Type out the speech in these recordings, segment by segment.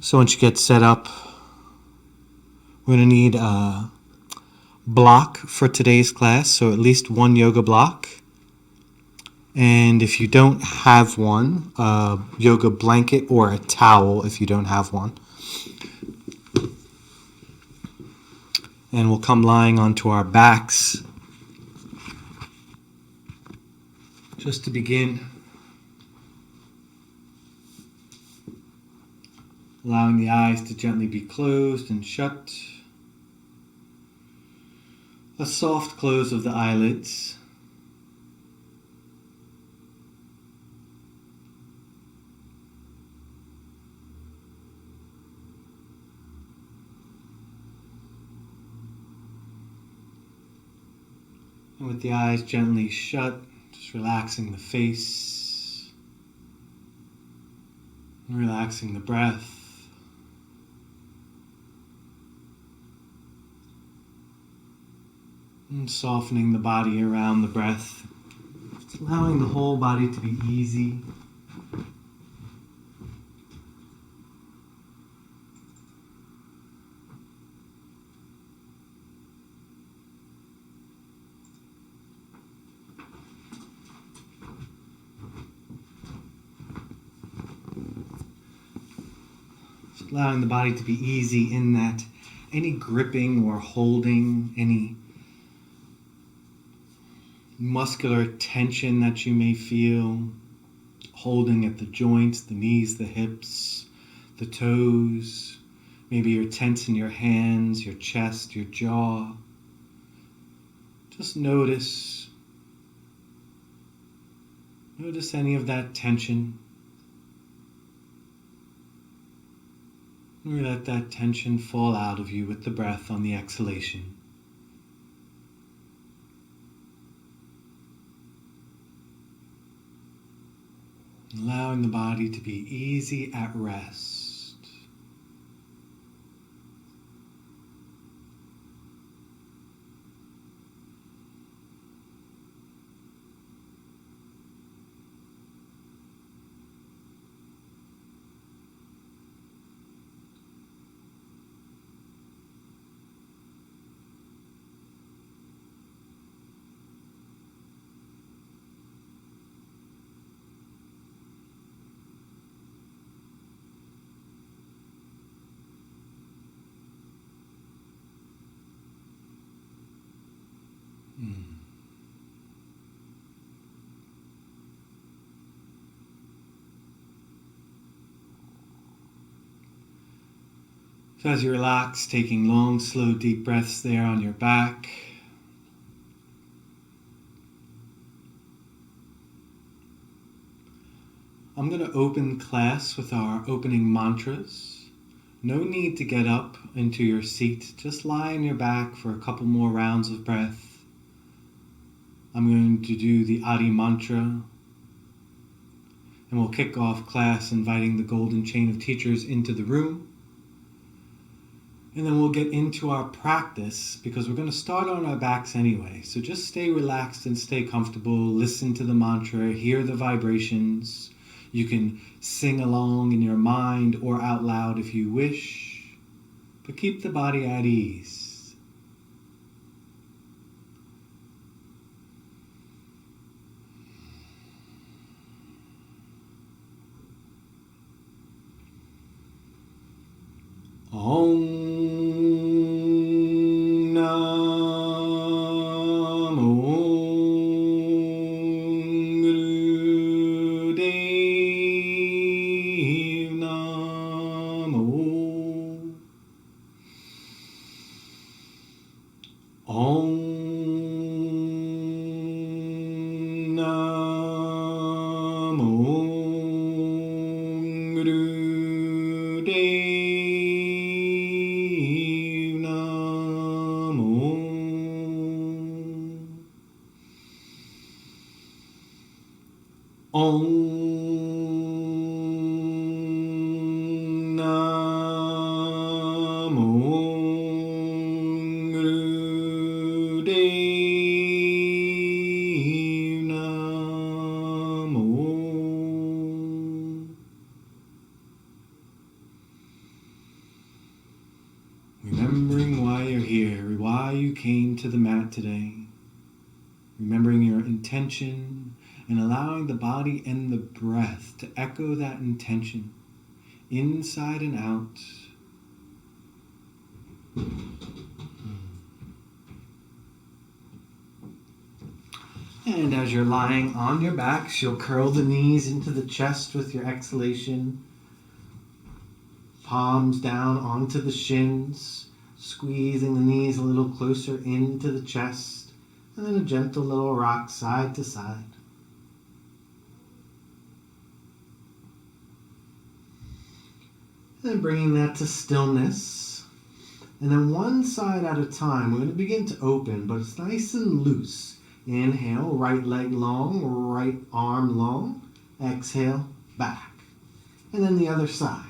So once you get set up, we're going to need a block for today's class, so at least one yoga block. And if you don't have one, a yoga blanket or a towel if you don't have one. And we'll come lying onto our backs. Just to begin, allowing the eyes to gently be closed and shut. A soft close of the eyelids. And with the eyes gently shut, just relaxing the face, relaxing the breath. And softening the body around the breath. Just allowing the whole body to be easy. Just allowing the body to be easy in that any gripping or holding, any muscular tension that you may feel, holding at the joints, the knees, the hips, the toes. Maybe you're tense in your hands, your chest, your jaw. Just notice any of that tension. Let that tension fall out of you with the breath on the exhalation. Allowing the body to be easy at rest. So as you relax, taking long, slow, deep breaths there on your back. I'm going to open class with our opening mantras. No need to get up into your seat. Just lie on your back for a couple more rounds of breath. I'm going to do the Adi mantra. And we'll kick off class inviting the golden chain of teachers into the room. And then we'll get into our practice because we're going to start on our backs anyway. So just stay relaxed and stay comfortable. Listen to the mantra, hear the vibrations. You can sing along in your mind or out loud if you wish. But keep the body at ease. Om Namo Gurudev Namo Om Namo Gurudev Om Namo Gurudev Namo into the mat today, remembering your intention and allowing the body and the breath to echo that intention inside and out. And as you're lying on your backs, you'll curl the knees into the chest with your exhalation. Palms down onto the shins, squeezing the knees a little closer into the chest, and then a gentle little rock side to side. And then bringing that to stillness. And then one side at a time, we're going to begin to open, but it's nice and loose. Inhale, right leg long, right arm long. Exhale, back. And then the other side.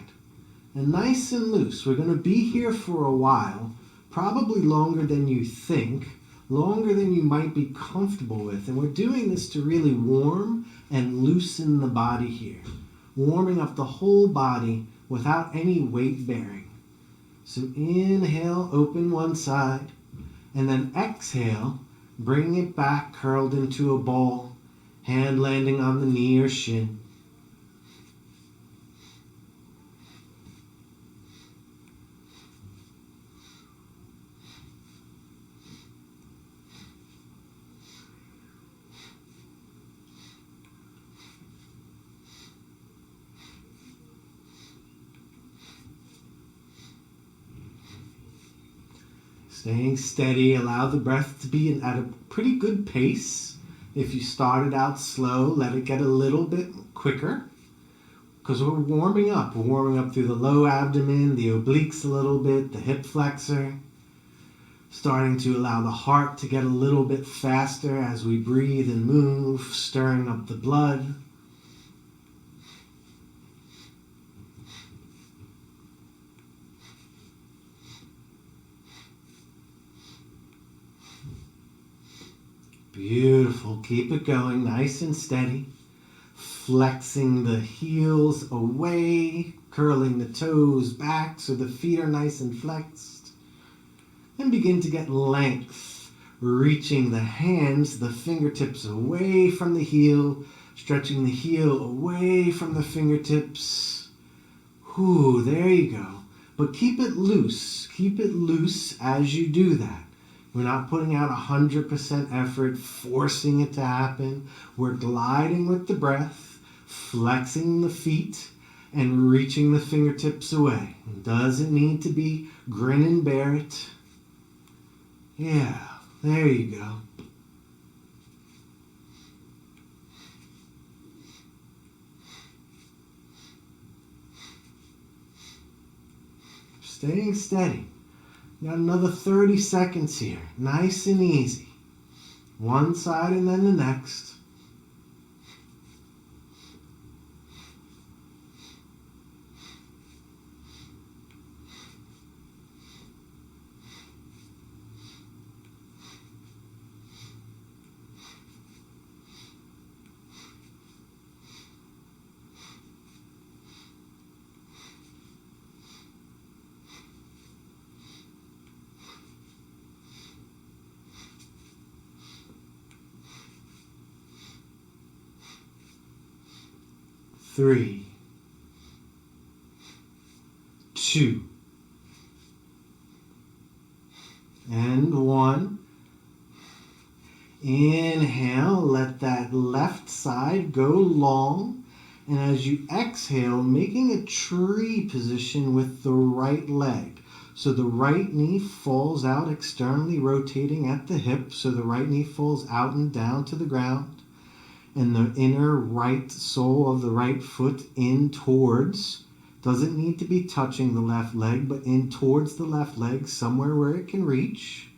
And nice and loose. We're going to be here for a while, probably longer than you think, longer than you might be comfortable with. And we're doing this to really warm and loosen the body here. Warming up the whole body without any weight bearing. So inhale, open one side. And then exhale, bring it back, curled into a ball, hand landing on the knee or shin. Staying steady, allow the breath to be at a pretty good pace. If you started out slow, let it get a little bit quicker. Because we're warming up. We're warming up through the low abdomen, the obliques a little bit, the hip flexor. Starting to allow the heart to get a little bit faster as we breathe and move, stirring up the blood. Beautiful. Keep it going nice and steady. Flexing the heels away, curling the toes back so the feet are nice and flexed. And begin to get length, reaching the hands, the fingertips away from the heel, stretching the heel away from the fingertips. Ooh, there you go. But keep it loose. Keep it loose as you do that. We're not putting out 100% effort, forcing it to happen. We're gliding with the breath, flexing the feet, and reaching the fingertips away. It doesn't need to be grin and bear it. Yeah, there you go. Staying steady. Got another 30 seconds here. Nice and easy. One side and then the next. Three, 2, and 1. Inhale, let that left side go long. And as you exhale, making a tree position with the right leg. So the right knee falls out externally, rotating at the hip. So the right knee falls out and down to the ground. And the inner right sole of the right foot in towards, doesn't need to be touching the left leg, but in towards the left leg, somewhere where it can reach.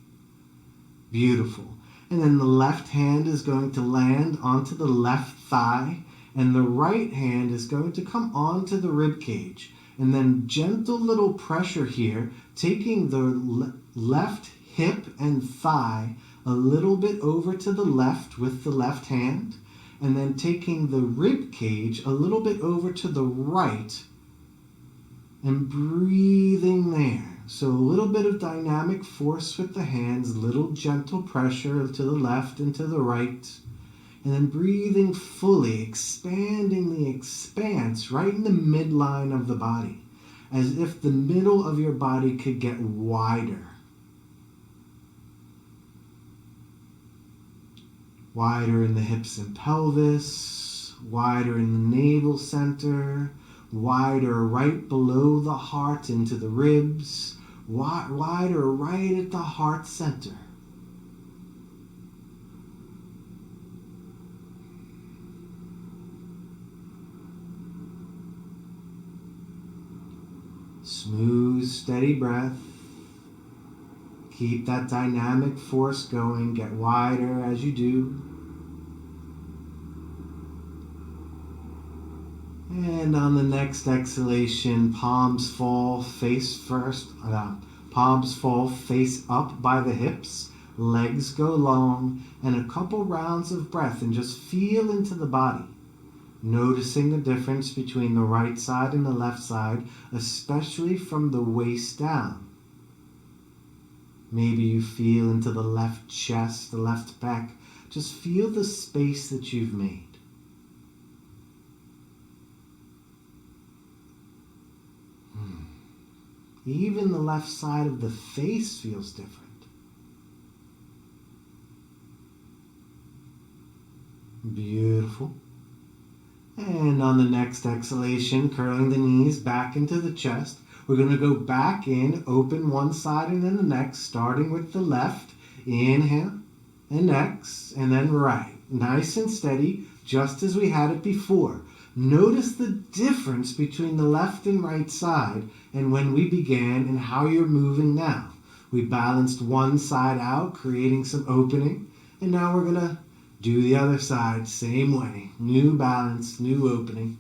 Beautiful. And then the left hand is going to land onto the left thigh, and the right hand is going to come onto the rib cage. And then gentle little pressure here, taking the left hip and thigh a little bit over to the left with the left hand. And then taking the rib cage a little bit over to the right And breathing there. So a little bit of dynamic force with the hands, little gentle pressure to the left and to the right. And then breathing fully, expanding the expanse right in the midline of the body, as if the middle of your body could get wider. Wider in the hips and pelvis, wider in the navel center, wider right below the heart into the ribs, wider right at the heart center. Smooth, steady breath. Keep that dynamic force going. Get wider as you do. And on the next exhalation, palms fall face first. Palms fall face up by the hips. Legs go long. And a couple rounds of breath. And just feel into the body. Noticing the difference between the right side and the left side, especially from the waist down. Maybe you feel into the left chest, the left back. Just feel the space that you've made. Even the left side of the face feels different. Beautiful. And on the next exhalation, curling the knees back into the chest. We're going to go back in, open one side and then the next, starting with the left. Inhale, and next, and then right. Nice and steady, just as we had it before. Notice the difference between the left and right side and when we began and how you're moving now. We balanced one side out, creating some opening, and now we're going to do the other side, same way. New balance, new opening.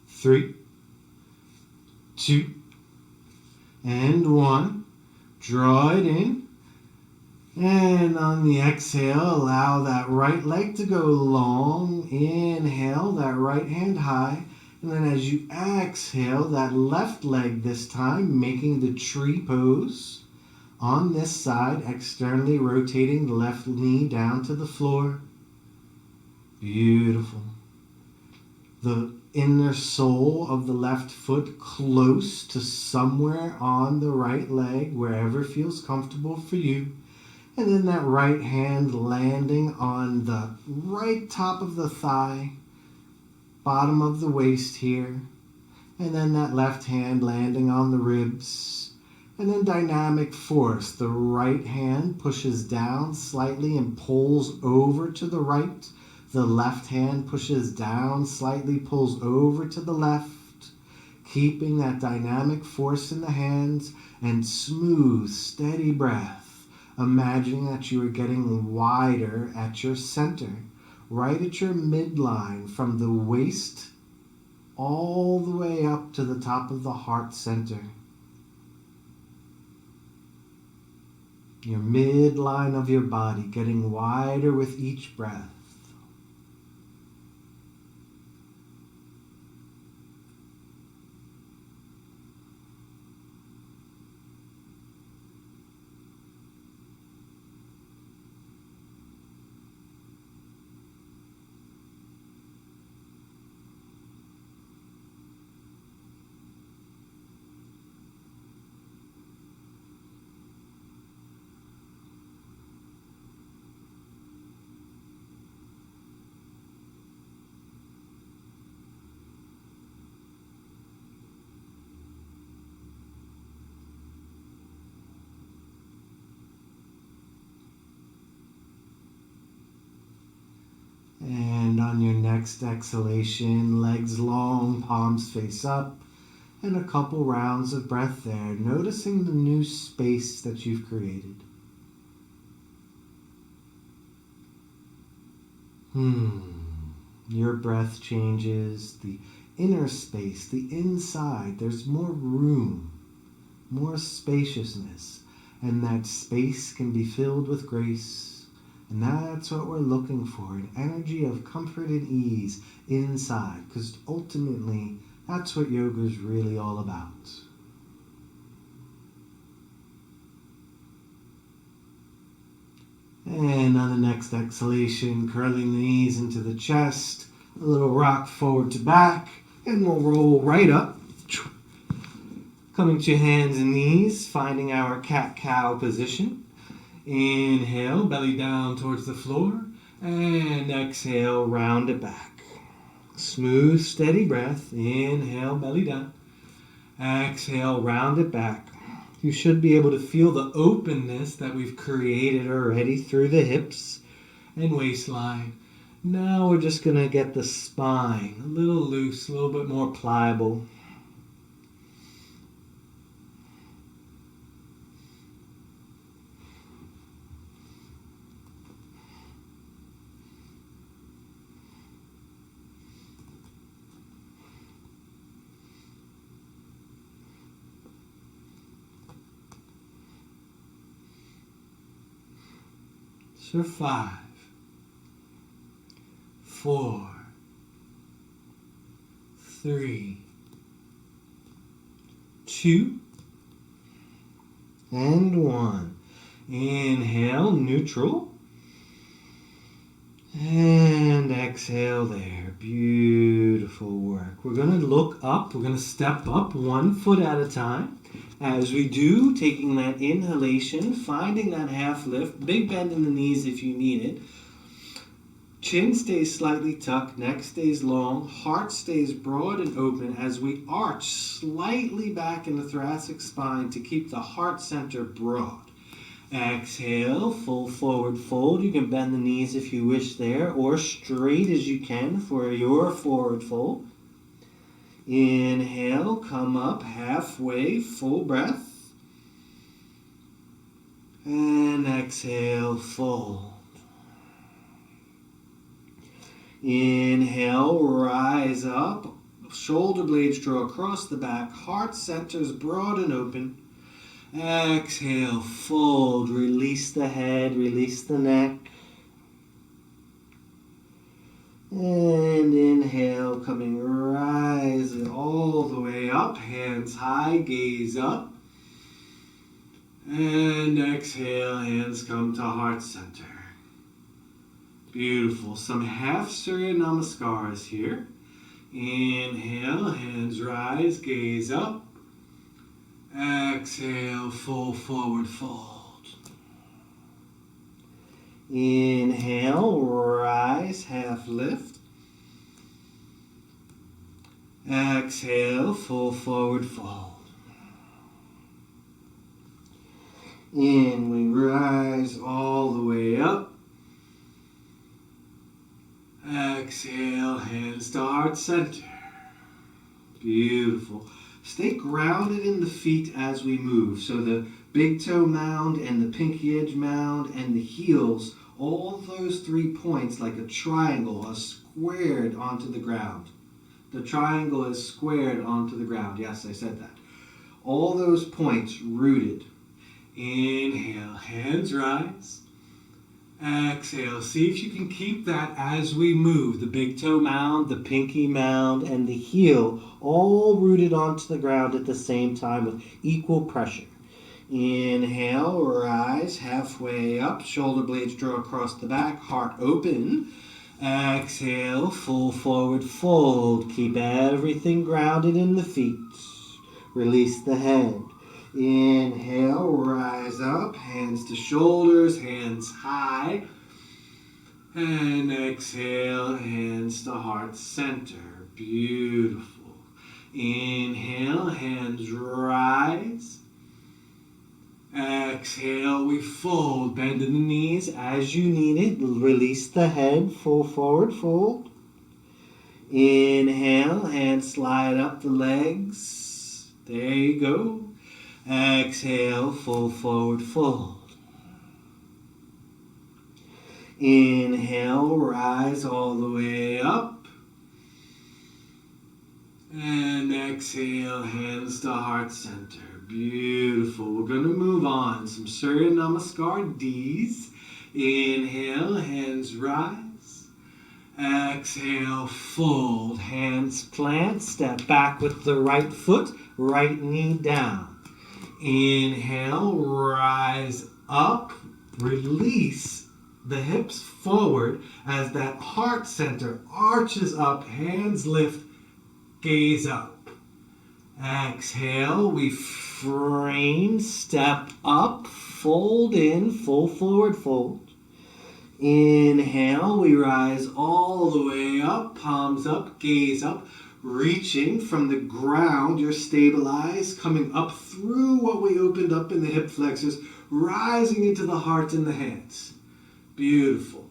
Three, two, and one. Draw it in. And on the exhale, allow that right leg to go long. Inhale, that right hand high. And then as you exhale, that left leg this time, making the tree pose. On this side, externally rotating the left knee down to the floor. Beautiful. The inner sole of the left foot close to somewhere on the right leg, wherever feels comfortable for you. And then that right hand landing on the right top of the thigh, bottom of the waist here. And then that left hand landing on the ribs. And then dynamic force. The right hand pushes down slightly and pulls over to the right. The left hand pushes down slightly, pulls over to the left. Keeping that dynamic force in the hands and smooth, steady breath. Imagining that you are getting wider at your center, right at your midline from the waist all the way up to the top of the heart center. Your midline of your body getting wider with each breath. And on your next exhalation, legs long, palms face up. And a couple rounds of breath there, noticing the new space that you've created. Your breath changes the inner space, the inside. There's more room, more spaciousness, and that space can be filled with grace. And that's what we're looking for, an energy of comfort and ease inside, because ultimately that's what yoga is really all about. And on the next exhalation, curling the knees into the chest, a little rock forward to back, and we'll roll right up. Coming to hands and knees, finding our cat-cow position. Inhale, belly down towards the floor, and exhale, round it back. Smooth, steady breath. Inhale, belly down. Exhale, round it back. You should be able to feel the openness that we've created already through the hips and waistline. Now we're just going to get the spine a little loose, a little bit more pliable. So 5, 4, 3, 2, and 1. Inhale, neutral. And exhale there. Beautiful work. We're going to look up. We're going to step up 1 foot at a time. As we do, taking that inhalation, finding that half lift, big bend in the knees if you need it. Chin stays slightly tucked, neck stays long, heart stays broad and open as we arch slightly back in the thoracic spine to keep the heart center broad. Exhale, full forward fold. You can bend the knees if you wish there, or straight as you can for your forward fold. Inhale, come up halfway, full breath. And exhale, fold. Inhale, rise up. Shoulder blades draw across the back. Heart centers broad and open. Exhale, fold. Release the head, release the neck. And inhale, coming rising all the way up, hands high, gaze up. And exhale, hands come to heart center. Beautiful. Some half Surya Namaskaras here. Inhale, hands rise, gaze up. Exhale, full forward fold. Inhale, rise, half lift. Exhale, full forward fold. In, we rise all the way up. Exhale, hands to heart center. Beautiful. Stay grounded in the feet as we move. So the big toe mound and the pinky edge mound and the heels, all those 3 points like a triangle are squared onto the ground. The triangle is squared onto the ground. Yes, I said that. All those points rooted. Inhale, hands rise. Exhale, see if you can keep that as we move. The big toe mound, the pinky mound, and the heel all rooted onto the ground at the same time with equal pressure. Inhale, rise, halfway up, shoulder blades draw across the back, heart open. Exhale, full forward fold. Keep everything grounded in the feet. Release the head. Inhale, rise up, hands to shoulders, hands high. And exhale, hands to heart center. Beautiful. Inhale, hands rise. Exhale, we fold. Bend in the knees as you need it. Release the head, full forward fold. Inhale, hands slide up the legs. There you go. Exhale, full forward fold. Inhale, rise all the way up. And exhale, hands to heart center. Beautiful. We're going to move on. Some Surya Namaskar Ds. Inhale, hands rise. Exhale, fold. Hands plant. Step back with the right foot. Right knee down. Inhale, rise up. Release the hips forward as that heart center arches up. Hands lift. Gaze up. Exhale, we frame, step up, fold in, full forward fold. Inhale, we rise all the way up, palms up, gaze up, reaching from the ground. You're stabilized, coming up through what we opened up in the hip flexors, rising into the heart and the hands. Beautiful.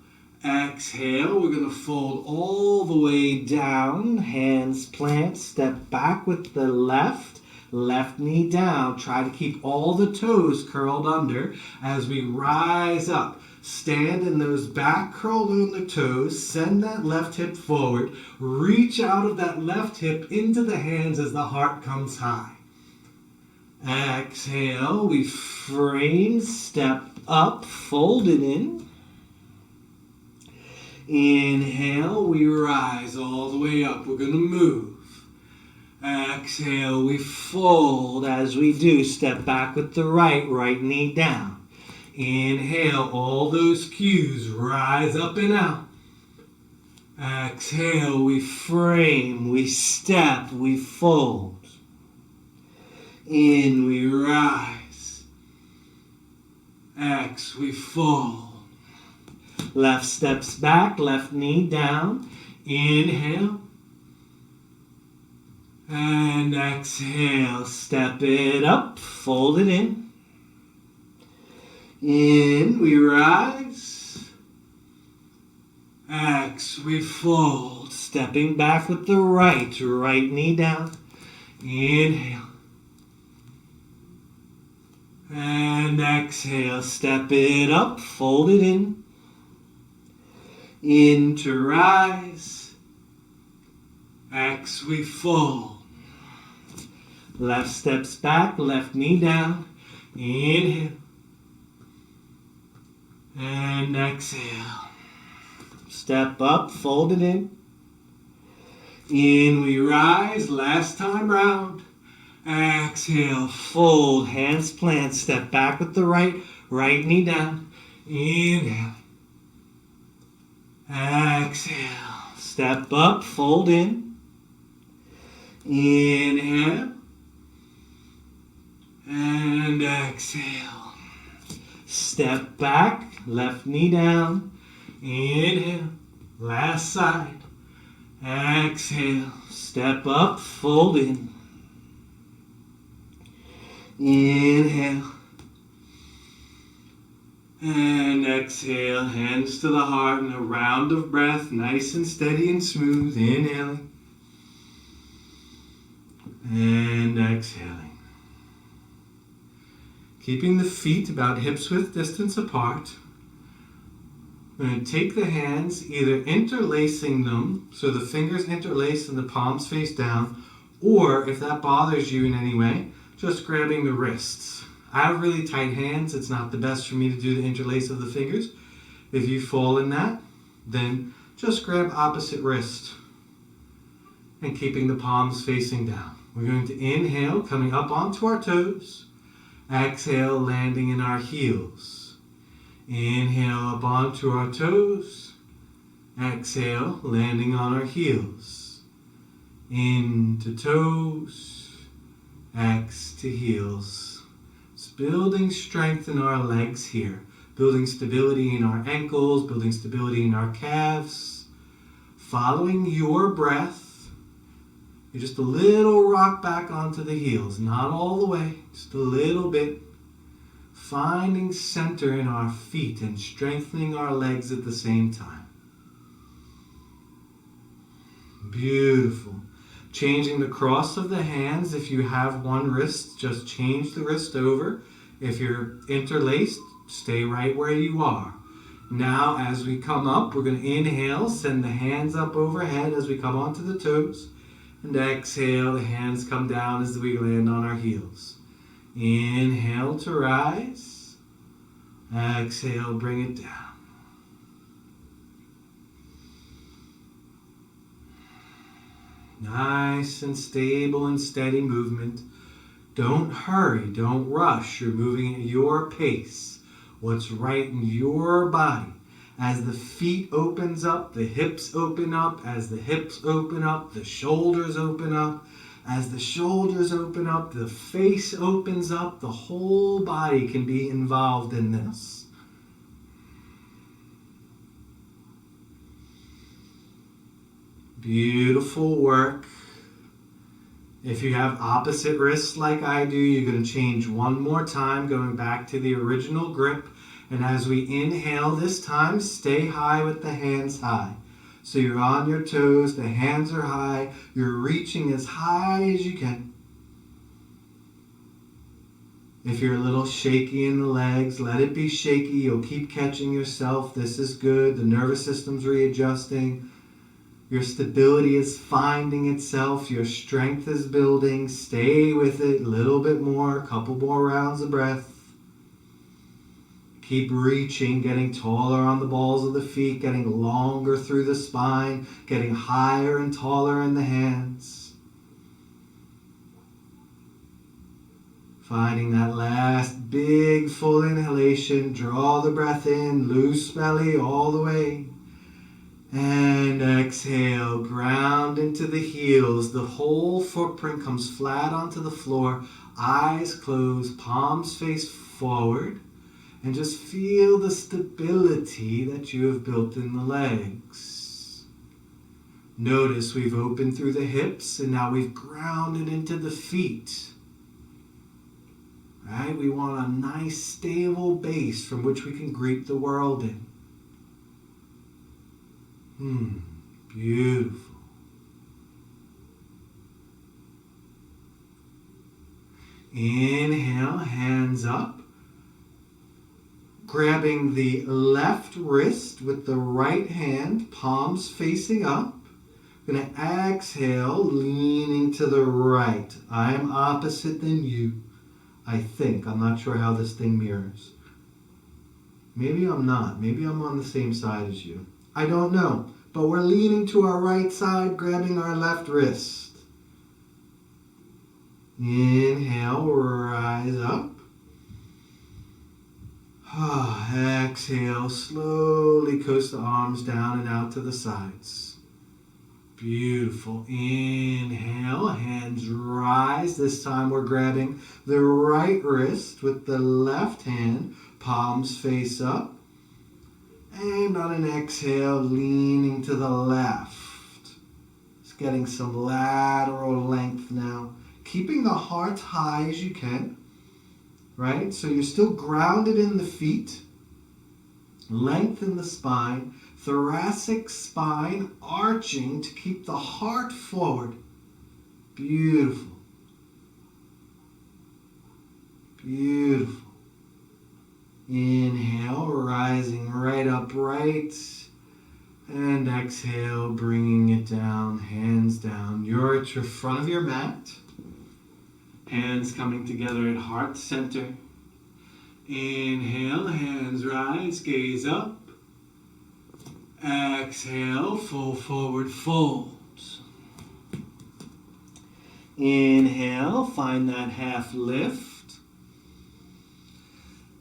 Exhale, we're going to fold all the way down, hands plant, step back with the left knee down. Try to keep all the toes curled under as we rise up. Stand in those back curled on the toes, send that left hip forward, reach out of that left hip into the hands as the heart comes high. Exhale, we frame, step up, fold it in. Inhale, we rise all the way up. We're going to move. Exhale, we fold. As we do, step back with the right knee down. Inhale, all those cues, rise up and out. Exhale, we frame, we step, we fold. In, we rise. X, we fold. Left steps back, left knee down. Inhale. And exhale. Step it up, fold it in. In, we rise. X, we fold. Stepping back with the right knee down. Inhale. And exhale. Step it up, fold it in. In to rise. X, we fold. Left steps back, left knee down. Inhale. And exhale. Step up, fold it in. In, we rise. Last time round. Exhale, fold. Hands plant. Step back with the right knee down. Inhale. Exhale. Step up, fold in. Inhale. And exhale. Step back, left knee down. Inhale. Last side. Exhale. Step up, fold in. Inhale. And exhale, hands to the heart and a round of breath, nice and steady and smooth. Inhaling. And exhaling. Keeping the feet about hips width distance apart. We're going to take the hands, either interlacing them, so the fingers interlace and the palms face down, or if that bothers you in any way, just grabbing the wrists. I have really tight hands. It's not the best for me to do the interlace of the fingers. If you fall in that, then just grab opposite wrist and keeping the palms facing down. We're going to inhale, coming up onto our toes. Exhale, landing in our heels. Inhale up onto our toes. Exhale, landing on our heels. Into toes. X to heels. Building strength in our legs here, building stability in our ankles, building stability in our calves, following your breath. You just a little rock back onto the heels, not all the way, just a little bit, finding center in our feet and strengthening our legs at the same time. Beautiful. Changing the cross of the hands. If you have one wrist, just change the wrist over. If you're interlaced, stay right where you are. Now, as we come up, we're going to inhale, send the hands up overhead as we come onto the toes. And exhale, the hands come down as we land on our heels. Inhale to rise. Exhale, bring it down. Nice and stable and steady movement. Don't hurry, don't rush. You're moving at your pace. What's right in your body. As the feet opens up, the hips open up. As the hips open up, the shoulders open up. As the shoulders open up, the face opens up. The whole body can be involved in this. Beautiful work. If you have opposite wrists like I do, you're going to change one more time, going back to the original grip. And as we inhale this time, stay high with the hands high. So you're on your toes, the hands are high, you're reaching as high as you can. If you're a little shaky in the legs, let it be shaky. You'll keep catching yourself. This is good. The nervous system's readjusting. Your stability is finding itself. Your strength is building. Stay with it a little bit more. A couple more rounds of breath. Keep reaching, getting taller on the balls of the feet, getting longer through the spine, getting higher and taller in the hands. Finding that last big full inhalation. Draw the breath in, loose belly all the way. And exhale, ground into the heels. The whole footprint comes flat onto the floor. Eyes closed, palms face forward. And just feel the stability that you have built in the legs. Notice we've opened through the hips and now we've grounded into the feet. Right? We want a nice stable base from which we can greet the world in. Beautiful. Inhale, hands up. Grabbing the left wrist with the right hand, palms facing up. Going to exhale, leaning to the right. I am opposite than you, I think. I'm not sure how this thing mirrors. Maybe I'm not. Maybe I'm on the same side as you. I don't know. But we're leaning to our right side, grabbing our left wrist. Inhale, rise up. Exhale, slowly coast the arms down and out to the sides. Beautiful. Inhale, hands rise. This time we're grabbing the right wrist with the left hand, palms face up. And on an exhale, leaning to the left. Just getting some lateral length now. Keeping the heart high as you can. Right? So you're still grounded in the feet. Lengthen the spine. Thoracic spine arching to keep the heart forward. Beautiful. Beautiful. Inhale, rising right upright. And exhale, bringing it down, hands down. You're at your front of your mat. Hands coming together at heart center. Inhale, hands rise, gaze up. Exhale, full forward folds. Inhale, find that half lift.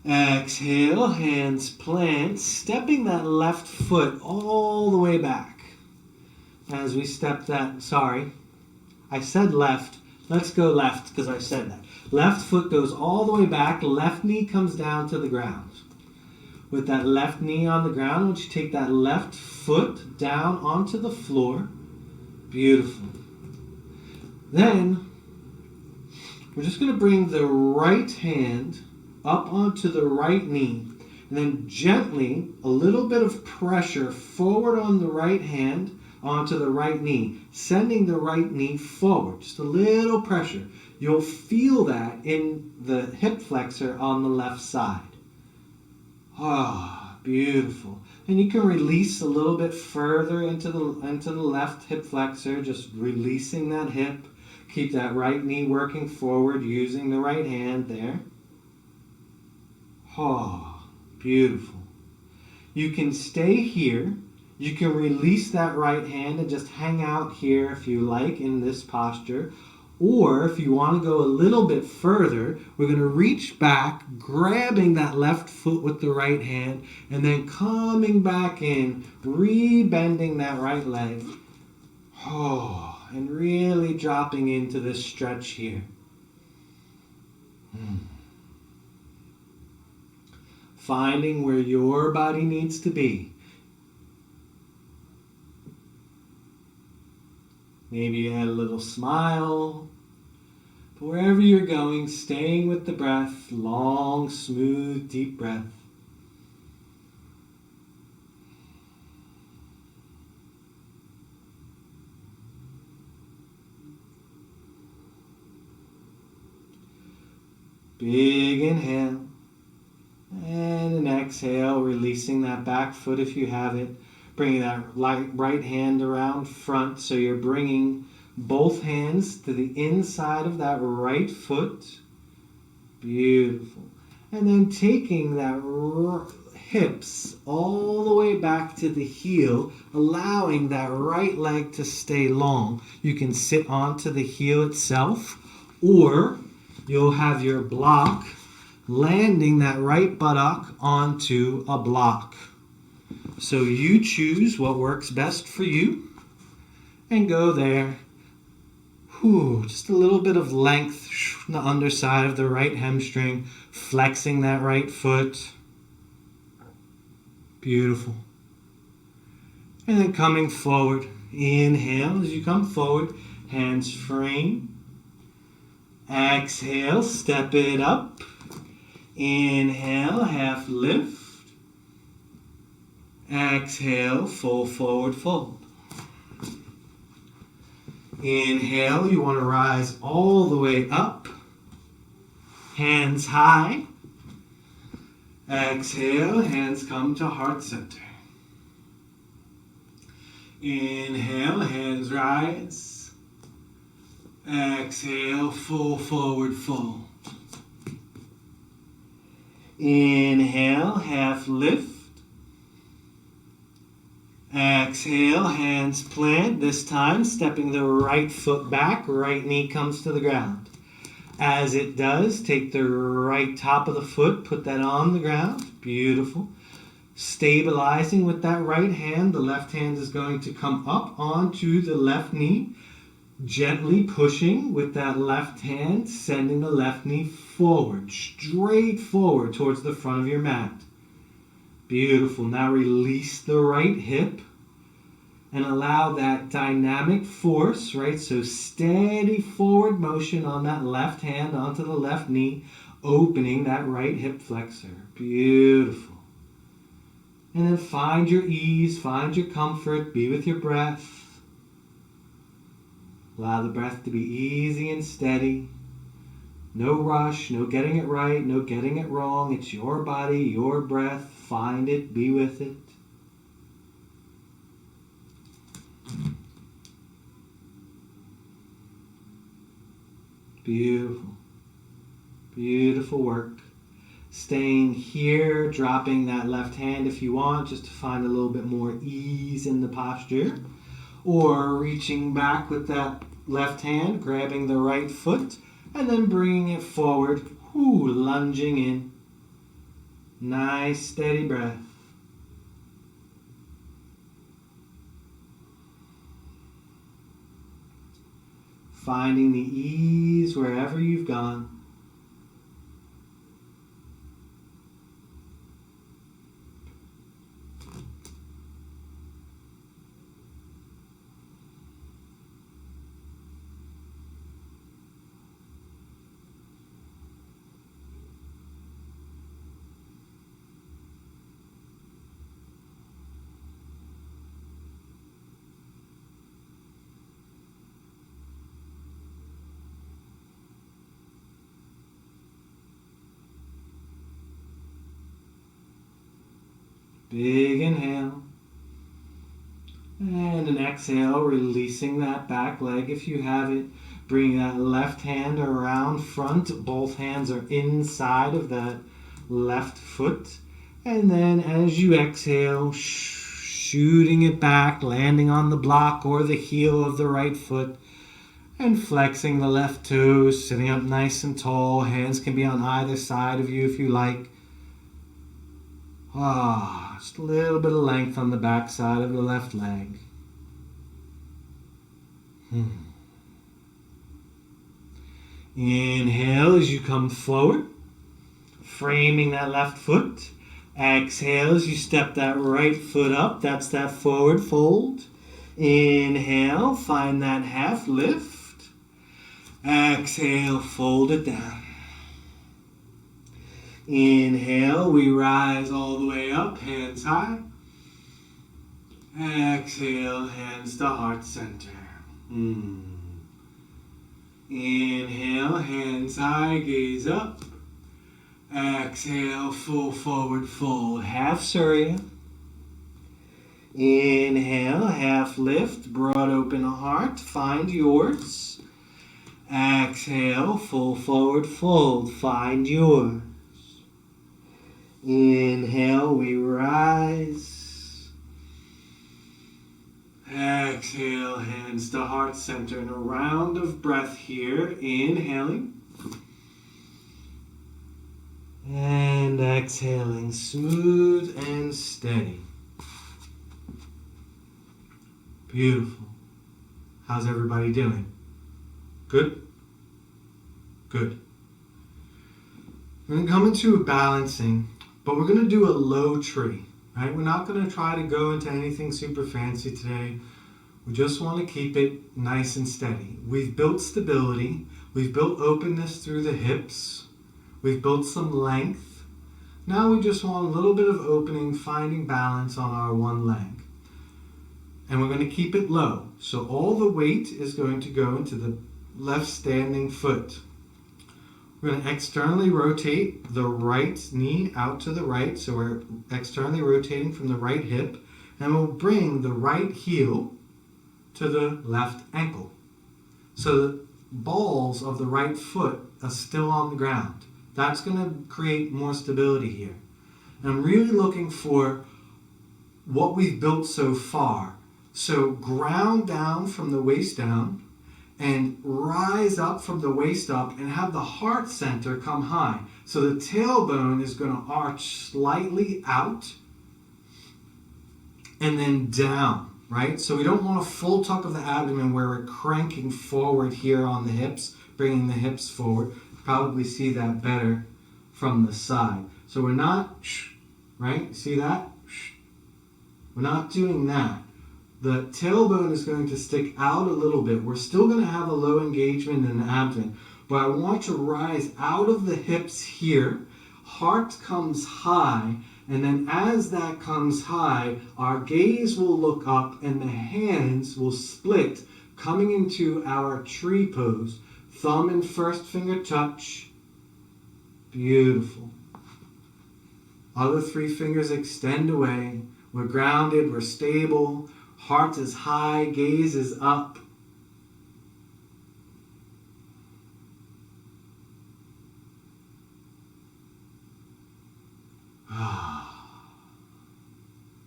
Exhale, hands plant, stepping that left foot all the way back. As we step that, I said left. Let's go left because I said that. Left foot goes all the way back. Left knee comes down to the ground. With that left knee on the ground, I want you to take that left foot down onto the floor. Beautiful. Then, we're just going to bring the right hand up onto the right knee. And then gently, a little bit of pressure forward on the right hand, onto the right knee, sending the right knee forward. Just a little pressure. You'll feel that in the hip flexor on the left side. Ah, beautiful. And you can release a little bit further into the left hip flexor, just releasing that hip. Keep that right knee working forward using the right hand there. Ah, beautiful. You can stay here. You can release that right hand and just hang out here if you like in this posture. Or if you want to go a little bit further, we're going to reach back, grabbing that left foot with the right hand, and then coming back in, re-bending that right leg. Oh, and really dropping into this stretch here. Finding where your body needs to be. Maybe you had a little smile. But wherever you're going, staying with the breath, long, smooth, deep breath. Big inhale. And an exhale, releasing that back foot if you have it. Bringing that right hand around front, so you're bringing both hands to the inside of that right foot. Beautiful. And then taking that hips all the way back to the heel, allowing that right leg to stay long. You can sit onto the heel itself, or you'll have your block landing that right buttock onto a block. So you choose what works best for you and go there. Just a little bit of length on the underside of the right hamstring, flexing that right foot. Beautiful. And then coming forward. Inhale as you come forward, hands frame. Exhale, step it up. Inhale, half lift. Exhale, full forward fold. Inhale, you want to rise all the way up. Hands high. Exhale, hands come to heart center. Inhale, hands rise. Exhale, full forward fold. Inhale, half lift. Exhale, hands plant, this time stepping the right foot back, right knee comes to the ground. As it does, take the right top of the foot, put that on the ground. Beautiful. Stabilizing with that right hand, the left hand is going to come up onto the left knee, gently pushing with that left hand, sending the left knee forward, straight forward towards the front of your mat. Beautiful. Now release the right hip and allow that dynamic force, right? So steady forward motion on that left hand onto the left knee, opening that right hip flexor. Beautiful. And then find your ease, find your comfort, be with your breath. Allow the breath to be easy and steady. No rush, no getting it right, no getting it wrong. It's your body, your breath. Find it, be with it. Beautiful. Beautiful work. Staying here, dropping that left hand if you want, just to find a little bit more ease in the posture. Or reaching back with that left hand, grabbing the right foot, and then bringing it forward, lunging in. Nice, steady breath. Finding the ease wherever you've gone. Big inhale. And an exhale, releasing that back leg if you have it. Bring that left hand around front. Both hands are inside of that left foot. And then as you exhale, shooting it back, landing on the block or the heel of the right foot. And flexing the left toes, sitting up nice and tall. Hands can be on either side of you if you like. Just a little bit of length on the back side of the left leg. Inhale as you come forward, framing that left foot. Exhale as you step that right foot up. That's that forward fold. Inhale, find that half lift. Exhale, fold it down. Inhale, we rise all the way up, hands high. Exhale, hands to heart center. Inhale, hands high, gaze up. Exhale, full forward fold, half Surya. Inhale, half lift, broad open heart, find yours. Exhale, full forward fold, find yours. Inhale, we rise. Exhale, hands to heart center. And a round of breath here. Inhaling. And exhaling, smooth and steady. Beautiful. How's everybody doing? Good? Good. We're going to come into a balancing. But we're going to do a low tree, right? We're not going to try to go into anything super fancy today. We just want to keep it nice and steady. We've built stability. We've built openness through the hips. We've built some length. Now we just want a little bit of opening, finding balance on our one leg. And we're going to keep it low. So all the weight is going to go into the left standing foot. We're going to externally rotate the right knee out to the right. So we're externally rotating from the right hip. And we'll bring the right heel to the left ankle. So the balls of the right foot are still on the ground. That's going to create more stability here. And I'm really looking for what we've built so far. So ground down from the waist down. And rise up from the waist up and have the heart center come high. So the tailbone is going to arch slightly out and then down, right? So we don't want a full tuck of the abdomen where we're cranking forward here on the hips, bringing the hips forward. Probably see that better from the side. So we're not, right? See that? We're not doing that. The tailbone is going to stick out a little bit. We're still going to have a low engagement in the abdomen, but I want to rise out of the hips here. Heart comes high, and then as that comes high, our gaze will look up and the hands will split, coming into our tree pose. Thumb and first finger touch. Beautiful. Other three fingers extend away. We're grounded, we're stable. Heart is high, gaze is up.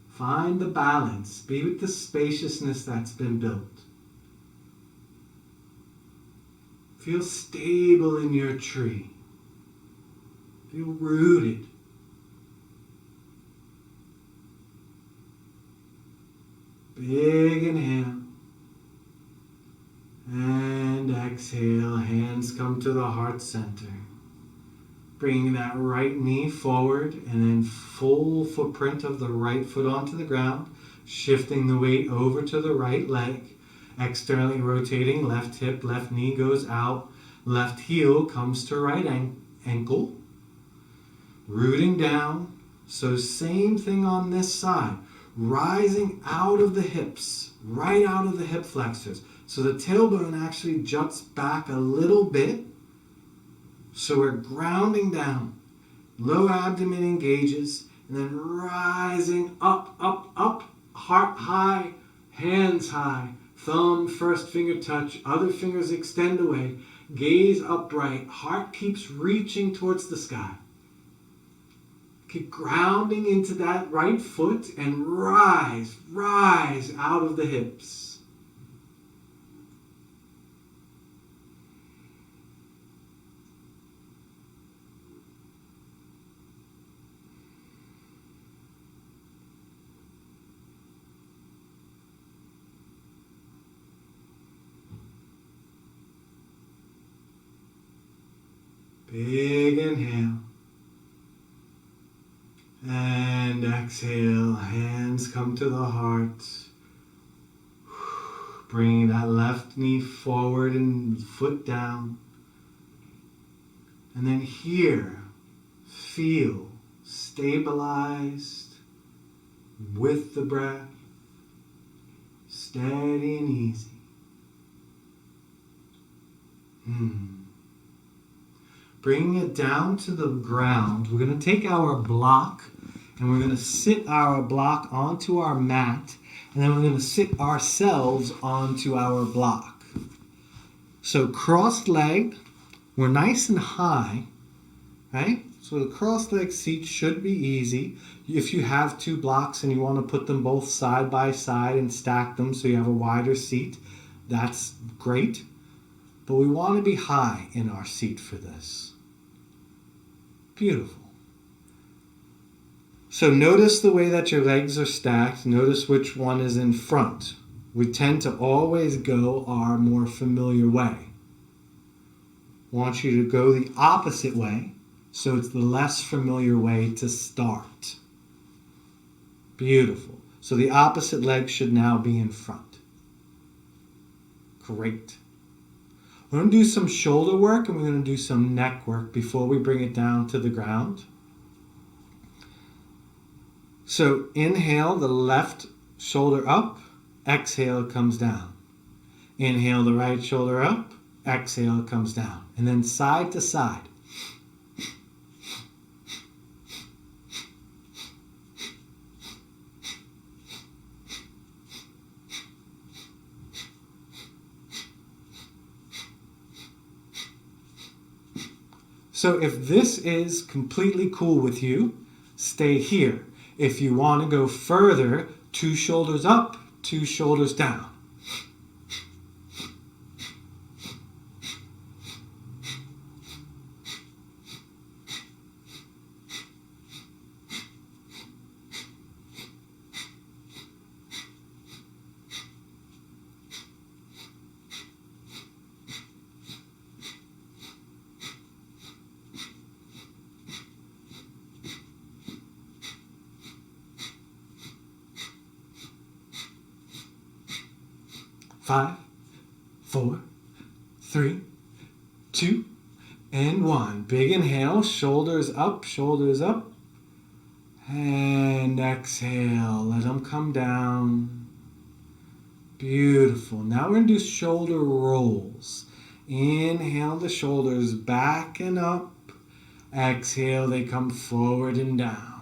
Find the balance. Be with the spaciousness that's been built. Feel stable in your tree. Feel rooted. Big inhale. And exhale. Hands come to the heart center. Bringing that right knee forward and then full footprint of the right foot onto the ground. Shifting the weight over to the right leg. Externally rotating. Left hip, left knee goes out. Left heel comes to right ankle. Rooting down. So same thing on this side. Rising out of the hips, right out of the hip flexors. So the tailbone actually juts back a little bit. So we're grounding down. Low abdomen engages. And then rising up, up, up, heart high, hands high, thumb, first finger touch, other fingers extend away, gaze upright, heart keeps reaching towards the sky. Keep grounding into that right foot and rise, rise out of the hips. Big inhale. And exhale, hands come to the heart. Bring that left knee forward and foot down. And then here, feel stabilized with the breath, steady and easy. Bringing it down to the ground, we're going to take our block and we're going to sit our block onto our mat, and then we're going to sit ourselves onto our block. So cross-legged, we're nice and high, right? So the cross-legged seat should be easy. If you have two blocks and you want to put them both side by side and stack them so you have a wider seat, that's great. But we want to be high in our seat for this. Beautiful. So notice the way that your legs are stacked. Notice which one is in front. We tend to always go our more familiar way. I want you to go the opposite way, so it's the less familiar way to start. Beautiful. So the opposite leg should now be in front. Great. We're going to do some shoulder work and we're going to do some neck work before we bring it down to the ground. So inhale the left shoulder up, exhale it comes down. Inhale the right shoulder up, exhale it comes down. And then side to side. So if this is completely cool with you, stay here. If you want to go further, 2 shoulders up, 2 shoulders down. Five, 4, 3, 2, and 1. Big inhale, shoulders up, and exhale, let them come down. Beautiful. Now we're going to do shoulder rolls. Inhale the shoulders back and up. Exhale, they come forward and down.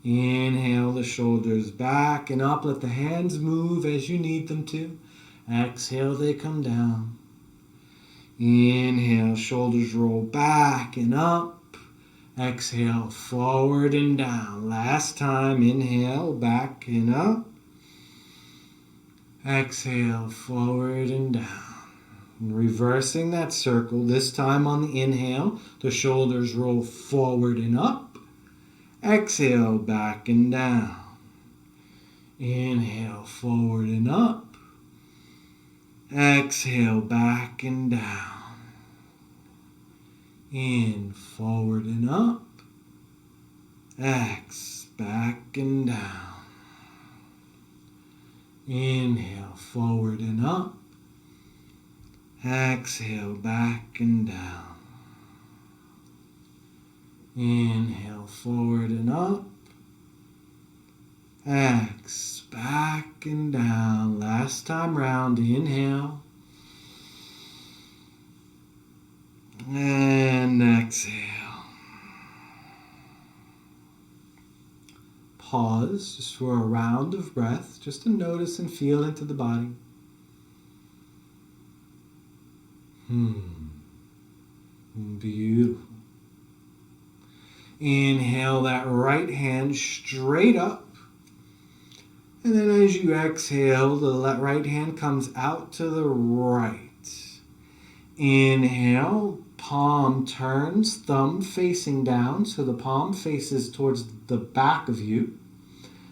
Inhale the shoulders back and up. Let the hands move as you need them to. Exhale, they come down. Inhale, shoulders roll back and up. Exhale, forward and down. Last time, inhale, back and up. Exhale, forward and down. Reversing that circle. This time on the inhale, the shoulders roll forward and up. Exhale, back and down. Inhale, forward and up. Exhale, back and down. In, forward and up. X, back and down. Inhale, forward and up. Exhale, back and down. Inhale, forward and up. X, back and down. Last time round, inhale. And exhale. pause just for a round of breath, just to notice and feel into the body. Beautiful. Inhale that right hand straight up. And then as you exhale, the right hand comes out to the right. Inhale, palm turns, thumb facing down, so the palm faces towards the back of you.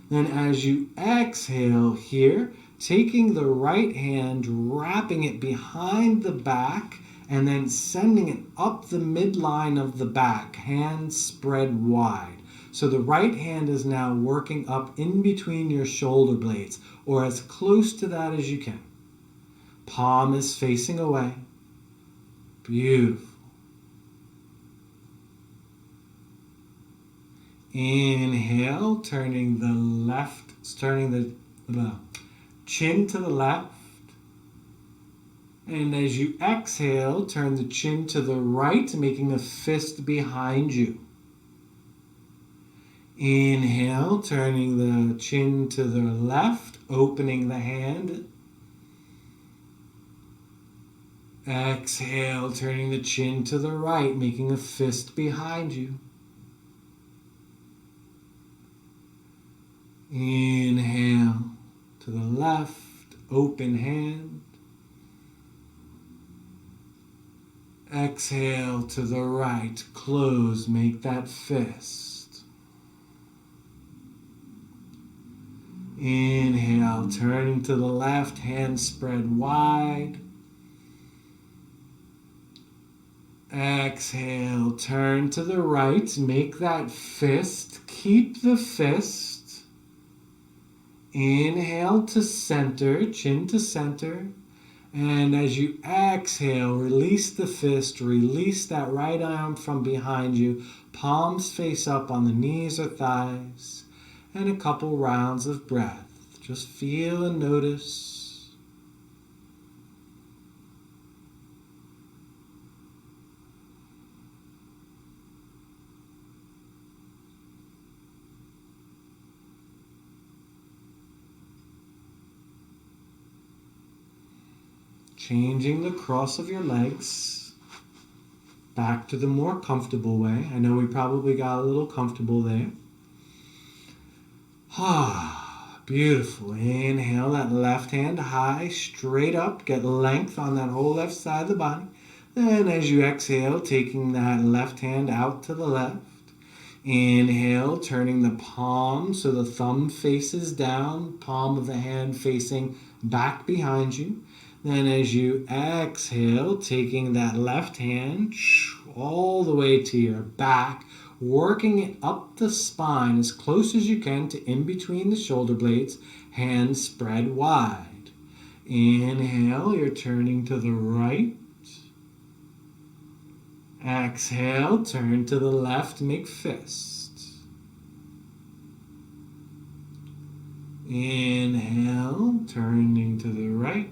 Then as you exhale here, taking the right hand, wrapping it behind the back, and then sending it up the midline of the back, hands spread wide. So the right hand is now working up in between your shoulder blades, or as close to that as you can. Palm is facing away. Beautiful. Inhale, turning the chin to the left. And as you exhale, turn the chin to the right, making a fist behind you. Inhale, turning the chin to the left, opening the hand. Exhale, turning the chin to the right, making a fist behind you. Inhale, to the left, open hand. Exhale, to the right, close, make that fist. Inhale, turning to the left, hands spread wide. Exhale, turn to the right, make that fist, keep the fist. Inhale to center, chin to center. And as you exhale, release the fist, release that right arm from behind you, palms face up on the knees or thighs. And a couple rounds of breath. Just feel and notice. Changing the cross of your legs back to the more comfortable way. I know we probably got a little comfortable there. Beautiful. Inhale that left hand high, straight up. Get length on that whole left side of the body. Then as you exhale, taking that left hand out to the left. Inhale, turning the palm so the thumb faces down, palm of the hand facing back behind you. Then as you exhale, taking that left hand all the way to your back, working it up the spine as close as you can to in between the shoulder blades, hands spread wide. Inhale, you're turning to the right. Exhale, turn to the left, make fist. Inhale, turning to the right.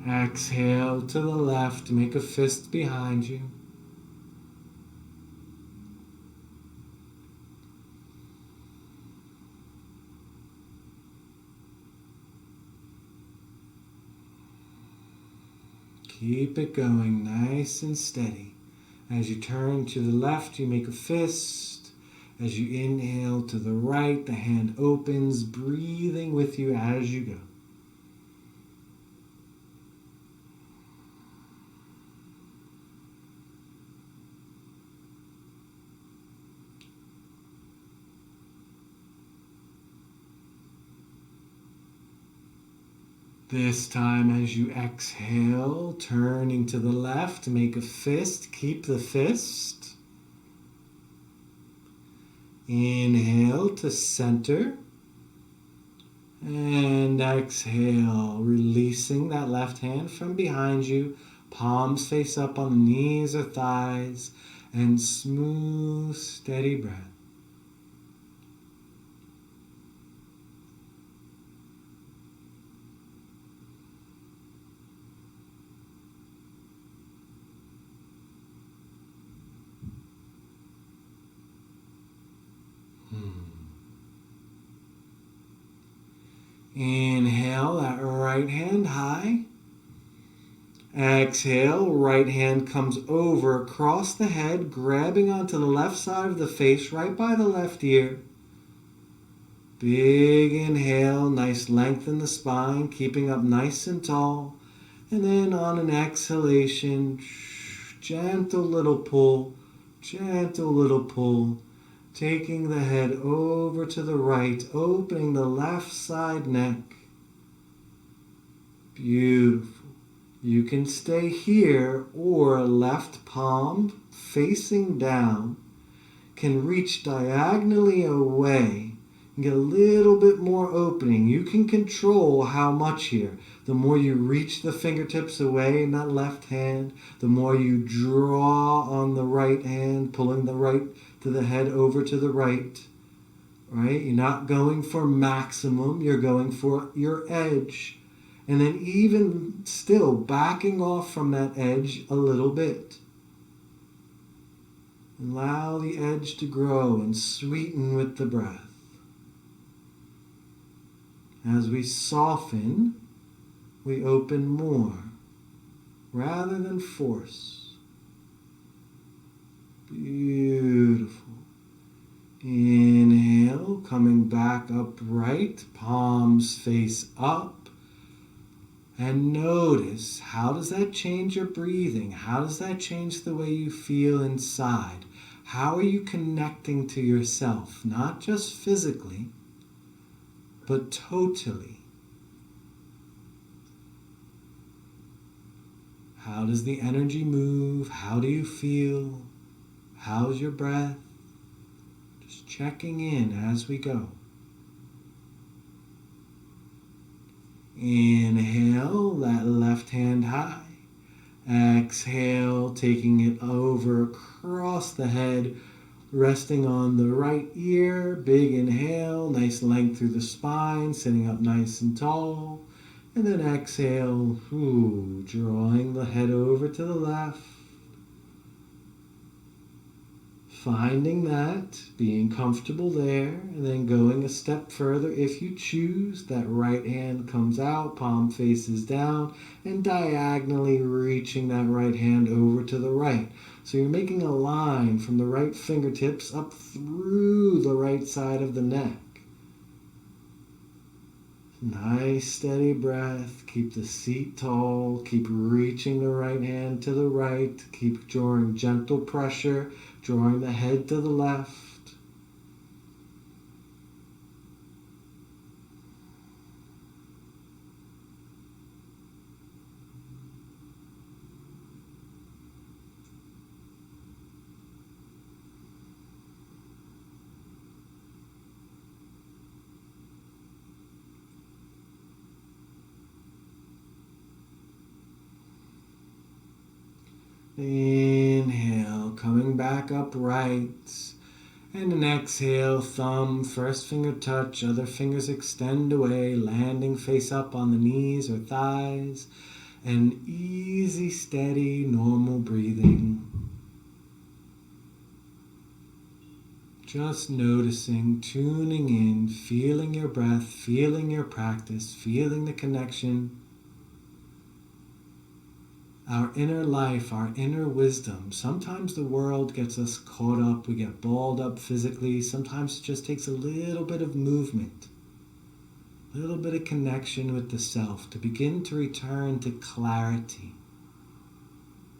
Exhale to the left, make a fist behind you. Keep it going nice and steady. As you turn to the left, you make a fist. As you inhale to the right, the hand opens, breathing with you as you go. This time as you exhale, turning to the left, make a fist, keep the fist. Inhale to center. And exhale, releasing that left hand from behind you, palms face up on the knees or thighs, and smooth, steady breath. Inhale that right hand high. Exhale, right hand comes over across the head, grabbing onto the left side of the face, right by the left ear. Big inhale, nice length in the spine, keeping up nice and tall. And then on an exhalation, gentle little pull, taking the head over to the right, opening the left side neck. Beautiful. You can stay here, or left palm facing down can reach diagonally away and get a little bit more opening. You can control how much here. The more you reach the fingertips away in that left hand, the more you draw on the right hand, pulling the right to the head over to the right. Right? You're not going for maximum, you're going for your edge. And then even still backing off from that edge a little bit. Allow the edge to grow and sweeten with the breath. As we soften, we open more rather than force. Beautiful. Inhale, coming back upright, palms face up. And notice, how does that change your breathing? How does that change the way you feel inside? How are you connecting to yourself? Not just physically, but totally. How does the energy move? How do you feel? How's your breath? Just checking in as we go. Inhale, that left hand high. Exhale, taking it over across the head, resting on the right ear. Big inhale, nice length through the spine, sitting up nice and tall. And then exhale, drawing the head over to the left. Finding that, being comfortable there, and then going a step further if you choose. That right hand comes out, palm faces down, and diagonally reaching that right hand over to the right. So you're making a line from the right fingertips up through the right side of the neck. Nice steady breath. Keep the seat tall. Keep reaching the right hand to the right. Keep drawing gentle pressure, drawing the head to the left. Inhale, coming back upright. And an exhale, thumb, first finger touch, other fingers extend away, landing face up on the knees or thighs. And easy, steady, normal breathing. Just noticing, tuning in, feeling your breath, feeling your practice, feeling the connection. Our inner life, our inner wisdom. Sometimes the world gets us caught up, we get balled up physically. Sometimes it just takes a little bit of movement, a little bit of connection with the self to begin to return to clarity,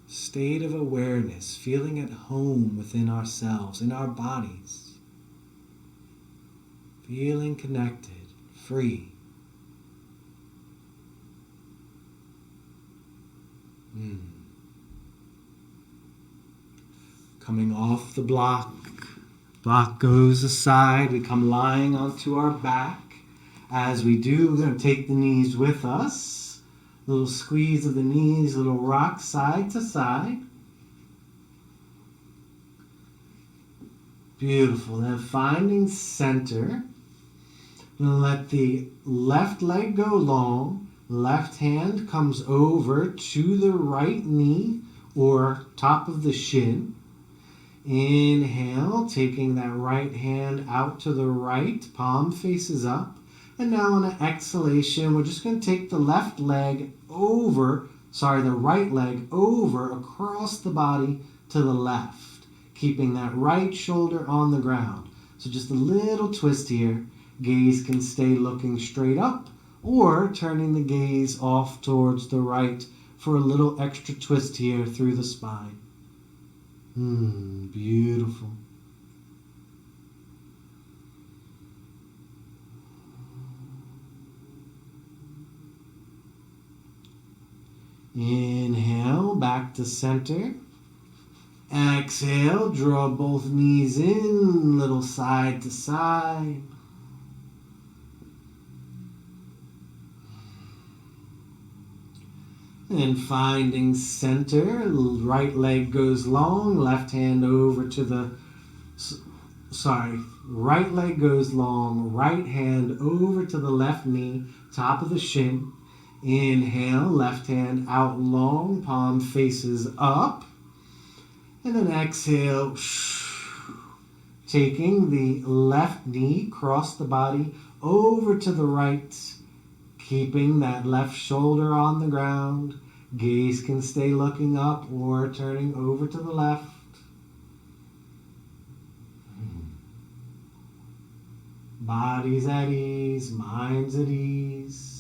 state of awareness, feeling at home within ourselves, in our bodies, feeling connected, free. Coming off the block goes aside, we come lying onto our back. As we do, we're going to take the knees with us. Little squeeze of the knees, little rock side to side. Beautiful. Then finding center, I'm going to let the left leg go long. Left hand comes over to the right knee or top of the shin. Inhale, taking that right hand out to the right, palm faces up. And now on an exhalation, we're just going to take the right leg over across the body to the left, keeping that right shoulder on the ground. So just a little twist here. Gaze can stay looking straight up or turning the gaze off towards the right for a little extra twist here through the spine. Beautiful. Inhale, back to center. Exhale, draw both knees in, little side to side. And finding center, right leg goes long, left hand over to the, right leg goes long, right hand over to the left knee, top of the shin. Inhale, left hand out long, palm faces up. And then exhale, taking the left knee, cross the body over to the right, keeping that left shoulder on the ground. Gaze can stay looking up or turning over to the left. Body's at ease, mind's at ease.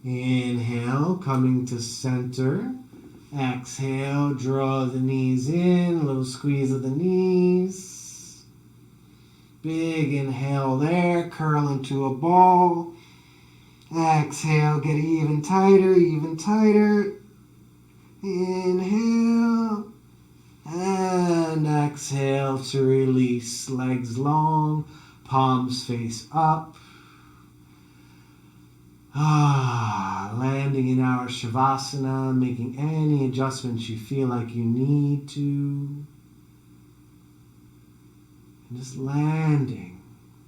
Inhale, coming to center. Exhale, draw the knees in, little squeeze of the knees. Big inhale there, curl into a ball. Exhale, get even tighter, even tighter. Inhale. And exhale to release. Legs long, palms face up. Landing in our Shavasana, making any adjustments you feel like you need to. And just landing.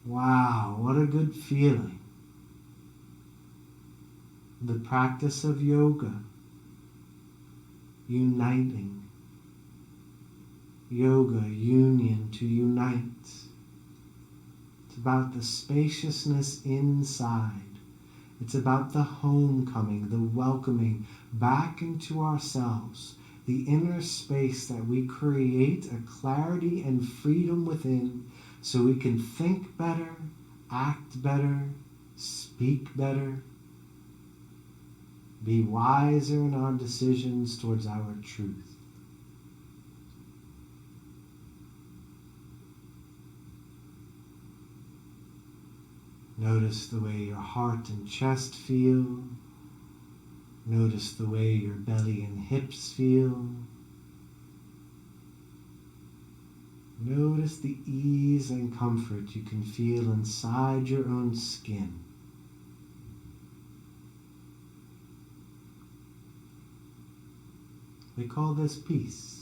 Wow, what a good feeling. The practice of yoga, uniting. Yoga, union, to unite. It's about the spaciousness inside. It's about the homecoming, the welcoming back into ourselves, the inner space that we create, a clarity and freedom within, so we can think better, act better, speak better, be wiser in our decisions towards our truth. Notice the way your heart and chest feel. Notice the way your belly and hips feel. Notice the ease and comfort you can feel inside your own skin. We call this peace.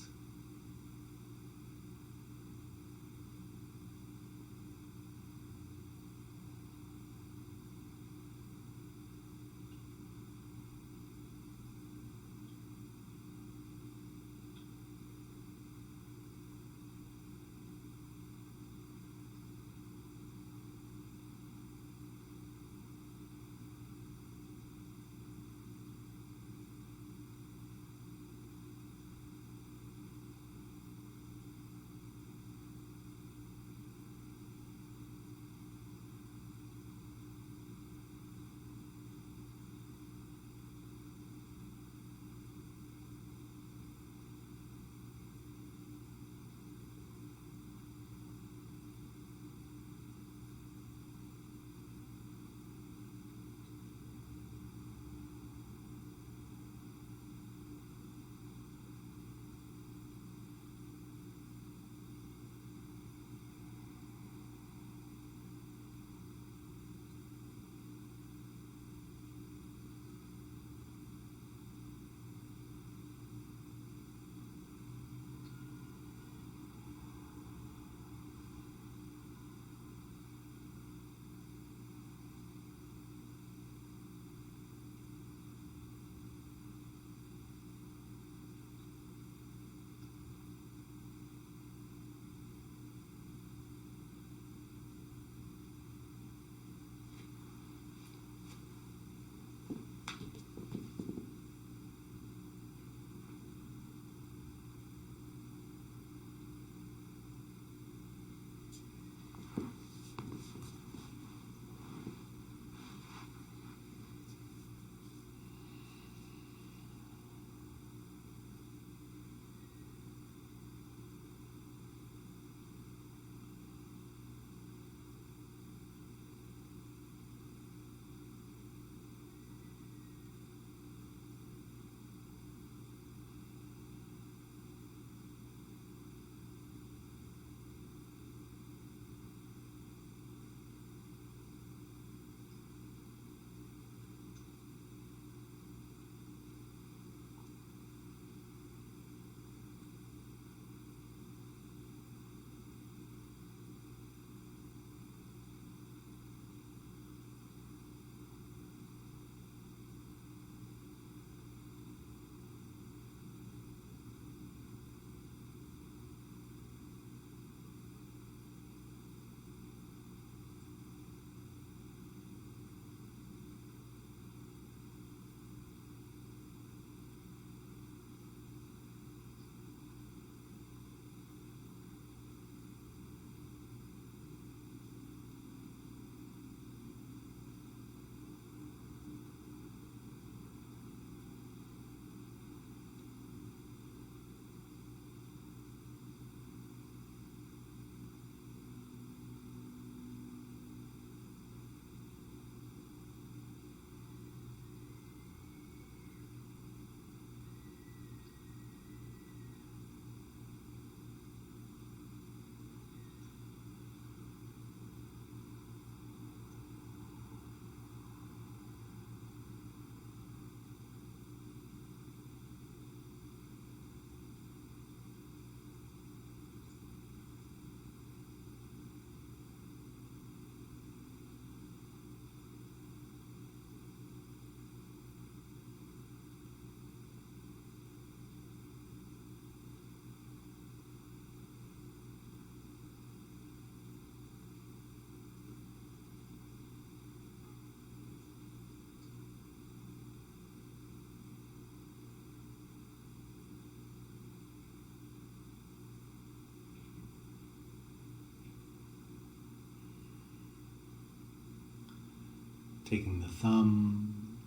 taking the thumb,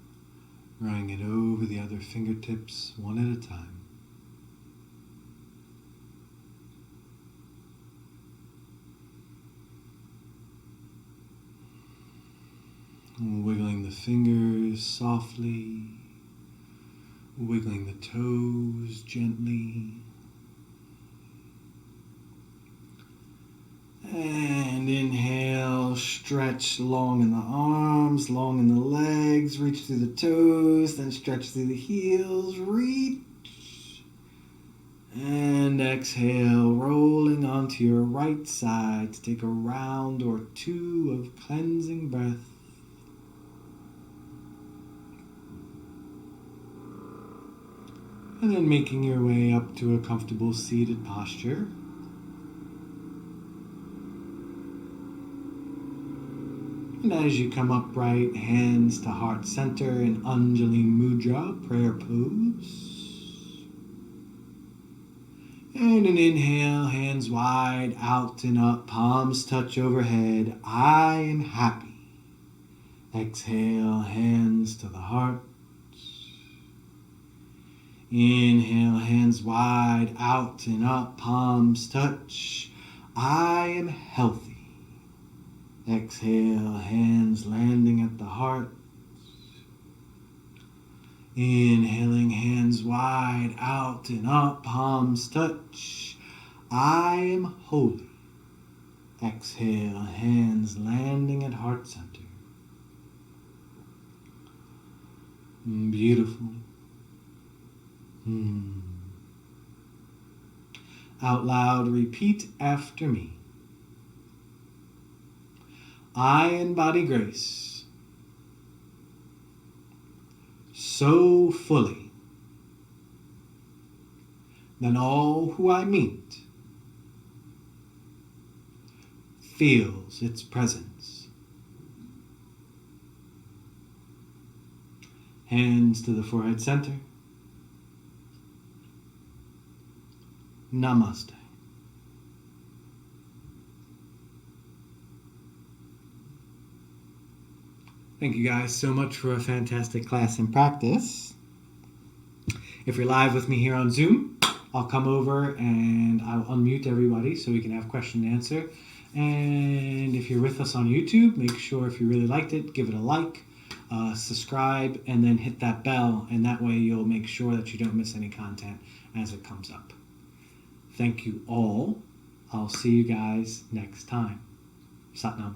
running it over the other fingertips one at a time. Wiggling the fingers softly, wiggling the toes gently. And inhale, stretch long in the arms, long in the legs, reach through the toes, then stretch through the heels, reach. And exhale, rolling onto your right side to take a round or two of cleansing breath. And then making your way up to a comfortable seated posture. And as you come upright, hands to heart center in Anjali Mudra, prayer pose. And an inhale, hands wide, out and up, palms touch overhead. I am happy. Exhale, hands to the heart. Inhale, hands wide, out and up, palms touch. I am healthy. Exhale, hands landing at the heart. Inhaling, hands wide, out and up, palms touch. I am holy. Exhale, hands landing at heart center. Beautiful. Out loud, repeat after me. I embody grace so fully that all who I meet feels its presence. Hands to the forehead center. Namaste. Thank you guys so much for a fantastic class and practice. If you're live with me here on Zoom, I'll come over and I'll unmute everybody so we can have question and answer. And if you're with us on YouTube, make sure if you really liked it, give it a like, subscribe, and then hit that bell. And that way you'll make sure that you don't miss any content as it comes up. Thank you all. I'll see you guys next time. Satnam.